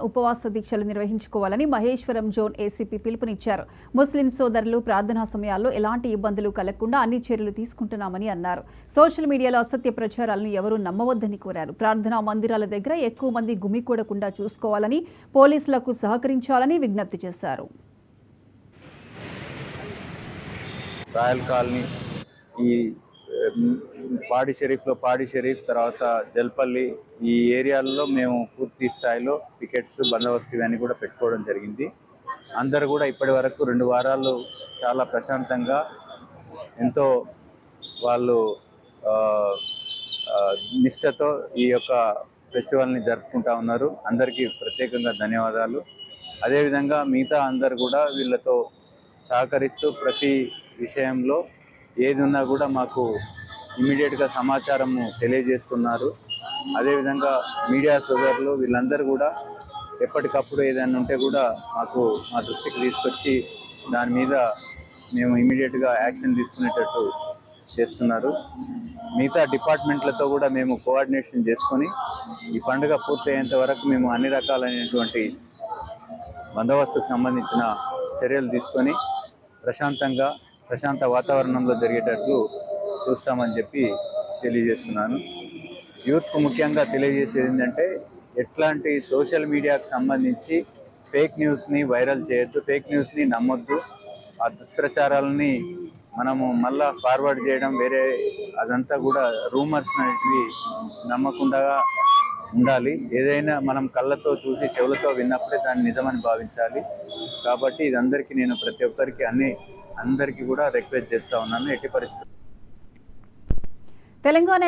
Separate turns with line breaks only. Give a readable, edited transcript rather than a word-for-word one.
ఉపవాస దీక్షలు నిర్వహించుకోవాలని Maheshwaram zone ACP పిలుపునిచ్చారు. ముస్లిం సోదరులు ప్రార్థనా సమయాల్లో ఎలాంటి ఇబ్బందులు కలగకుండా అన్ని చర్యలు తీసుకుంటున్నామని అన్నారు. సోషల్ మీడియాలో అసత్య ప్రచారాలను ఎవరూ నమ్మవద్దని కోరారు. ప్రార్థనా మందిరాల దగ్గర ఎక్కువ మంది గుమికూడకుండా చూసుకోవాలని, పోలీసులకు సహకరించాలని విజ్ఞప్తి చేశారు.
రాయల్ కాలనీ, ఈ పాడి షరీఫ్ తర్వాత జల్పల్లి ఈ ఏరియాల్లో మేము పూర్తి స్థాయిలో పికెట్స్, బందోబస్తు ఇవన్నీ కూడా పెట్టుకోవడం జరిగింది. అందరూ కూడా ఇప్పటి వరకు 2 వారాలు చాలా ప్రశాంతంగా ఎంతో వాళ్ళు నిష్ఠతో ఈ యొక్క ఫెస్టివల్ని జరుపుకుంటా ఉన్నారు. అందరికీ ప్రత్యేకంగా ధన్యవాదాలు. అదేవిధంగా మిగతా అందరు కూడా వీళ్ళతో సహకరిస్తూ ప్రతి విషయంలో ఏది ఉన్నా కూడా మాకు ఇమీడియట్గా సమాచారము తెలియజేస్తున్నారు. అదేవిధంగా మీడియా సోదరులు వీళ్ళందరూ కూడా ఎప్పటికప్పుడు ఏదైనా ఉంటే కూడా మా దృష్టికి తీసుకొచ్చి దాని మీద మేము ఇమీడియట్గా యాక్షన్ తీసుకునేటట్టు చేస్తున్నారు. మిగతా డిపార్ట్మెంట్లతో కూడా మేము కోఆర్డినేషన్ చేసుకొని ఈ పండుగ పూర్తయ్యేంత వరకు మేము అన్ని రకాలైనటువంటి బందోబస్తుకు సంబంధించిన చర్యలు తీసుకొని ప్రశాంత వాతావరణంలో జరిగేటట్లు చూస్తామని చెప్పి తెలియజేస్తున్నాను. యూత్కు ముఖ్యంగా తెలియజేసేది ఏంటంటే, ఎట్లాంటి సోషల్ మీడియాకు సంబంధించి ఫేక్ న్యూస్ని వైరల్ చేయొద్దు, ఫేక్ న్యూస్ని నమ్మొద్దు. ఆ దుష్ప్రచారాలని మనము మళ్ళా ఫార్వర్డ్ చేయడం అదంతా కూడా రూమర్స్ అనేటివి నమ్మకుండా ఉండాలి. ఏదైనా మనం కళ్ళతో చూసి చెవులతో విన్నప్పుడే దాన్ని నిజమని భావించాలి. కాబట్టి ఇదందరికీ నేను ప్రతి ఒక్కరికి అందరికీ కూడా రిక్వెస్ట్ చేస్తూ ఉన్నాను. ఎట్టి పరిస్థితుల్లో
తెలంగాణ